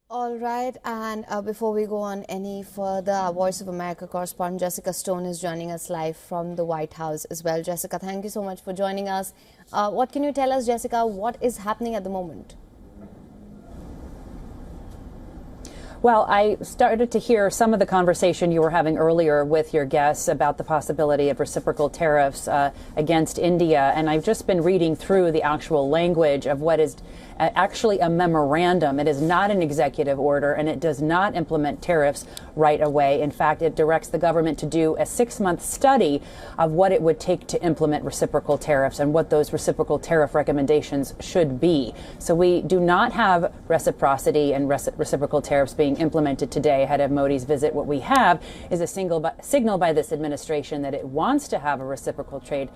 All right, and before we go on any further, our Voice of America correspondent Jessica Stone is joining us live from the White House as well. Jessica, thank you so much for joining us. What can you tell us, Jessica? What is happening at the moment? Well, I started to hear some of the conversation you were having earlier with your guests about the possibility of reciprocal tariffs against India, and I've just been reading through the actual language of what is actually a memorandum. It is not an executive order, and it does not implement tariffs right away. In fact, it directs the government to do a 6-month study of what it would take to implement reciprocal tariffs and what those reciprocal tariff recommendations should be. So we do not have reciprocity and reciprocal tariffs being implemented today ahead of Modi's visit. What we have is a signal by this administration that it wants to have a reciprocal trade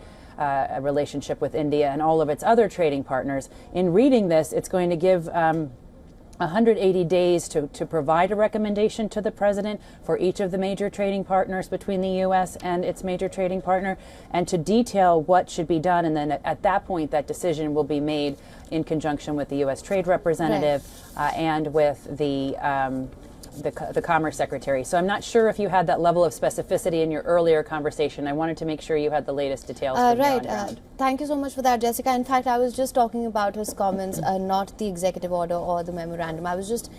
relationship with India and all of its other trading partners. In reading this, it's going to give 180 days to provide a recommendation to the president for each of the major trading partners between the U.S. and its major trading partner, and to detail what should be done. And then at that point, that decision will be made in conjunction with the U.S. Trade Representative and with the Commerce Secretary. So I'm not sure if you had that level of specificity in your earlier conversation. I wanted to make sure you had the latest details. Thank you so much for that, Jessica. In fact, I was just talking about his comments, not the executive order or the memorandum. I was just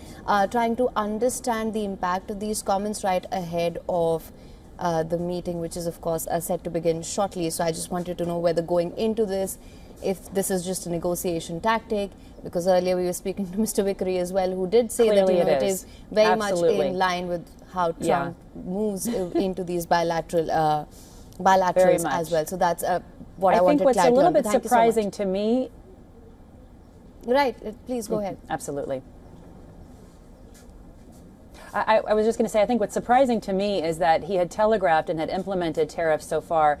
trying to understand the impact of these comments right ahead of the meeting, which is, of course, set to begin shortly. So I just wanted to know whether going into this, if this is just a negotiation tactic, because earlier we were speaking to Mr. Vickery as well, who did say Clearly that it is very much in line with how Trump moves into these bilaterals as well. So that's what I wanted to clarify. I think what's a little bit surprising to me. Right, please go ahead. Absolutely. I was just going to say, I think what's surprising to me is that he had telegraphed and had implemented tariffs so far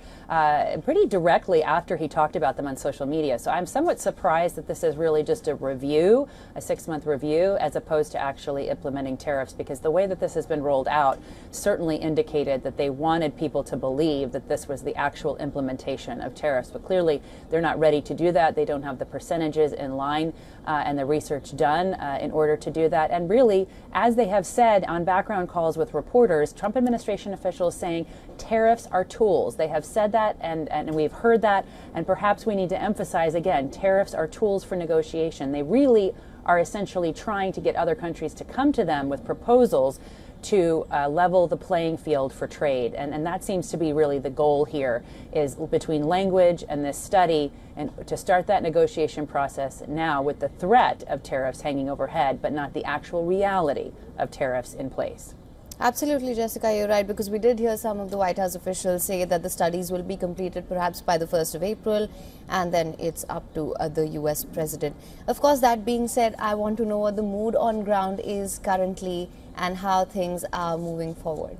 pretty directly after he talked about them on social media. So I'm somewhat surprised that this is really just a review, a 6-month review, as opposed to actually implementing tariffs, because the way that this has been rolled out certainly indicated that they wanted people to believe that this was the actual implementation of tariffs. But clearly, they're not ready to do that. They don't have the percentages in line and the research done in order to do that. And really, as they have said on background calls with reporters, Trump administration officials saying tariffs are tools. They have said that, and we've heard that, and perhaps we need to emphasize again, tariffs are tools for negotiation. They really are essentially trying to get other countries to come to them with proposals to level the playing field for trade. And that seems to be really the goal here, is between language and this study, and to start that negotiation process now with the threat of tariffs hanging overhead, but not the actual reality of tariffs in place. Absolutely, Jessica, you're right, because we did hear some of the White House officials say that the studies will be completed perhaps by the 1st of April, and then it's up to the U.S. president. Of course, that being said, I want to know what the mood on ground is currently and how things are moving forward.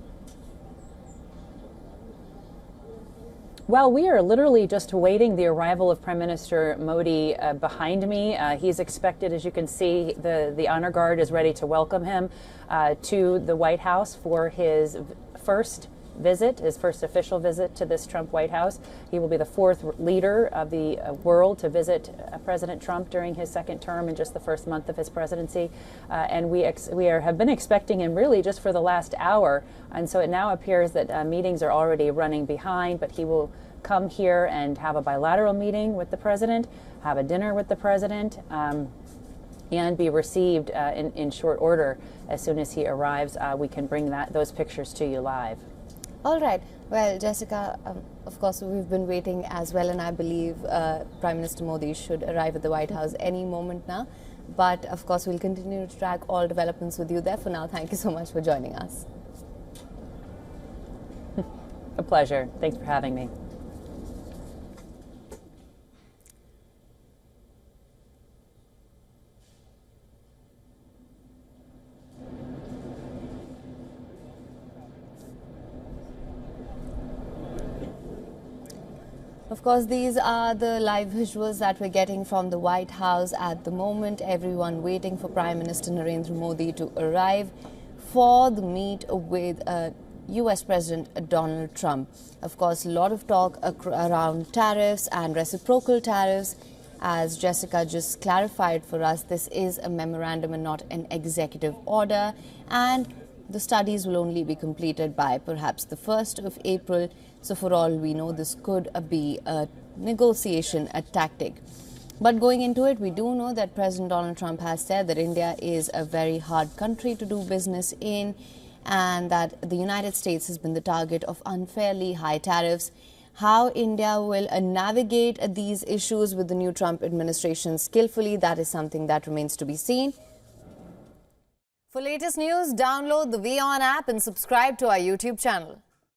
Well, we are literally just awaiting the arrival of Prime Minister Modi behind me. He's expected, as you can see, the honor guard is ready to welcome him to the White House for his first visit, his first official visit to this Trump White House. He will be the 4th leader of the world to visit President Trump during his 2nd term in just the first month of his presidency. And we have been expecting him really just for the last hour. And so it now appears that meetings are already running behind, but he will come here and have a bilateral meeting with the president, have a dinner with the president, and be received in short order. As soon as he arrives, we can bring those pictures to you live. All right. Well, Jessica, of course, we've been waiting as well, and I believe Prime Minister Modi should arrive at the White House any moment now. But, of course, we'll continue to track all developments with you there. For now, thank you so much for joining us. A pleasure. Thanks for having me. Of course, these are the live visuals that we're getting from the White House at the moment. Everyone waiting for Prime Minister Narendra Modi to arrive for the meet with US President Donald Trump. Of course, a lot of talk around tariffs and reciprocal tariffs. As Jessica just clarified for us, this is a memorandum and not an executive order, and the studies will only be completed by perhaps the 1st of April. So for all we know, this could be a negotiation, a tactic. But going into it, we do know that President Donald Trump has said that India is a very hard country to do business in, and that the United States has been the target of unfairly high tariffs. How India will navigate these issues with the new Trump administration skillfully, that is something that remains to be seen. For latest news, download the WION app and subscribe to our YouTube channel.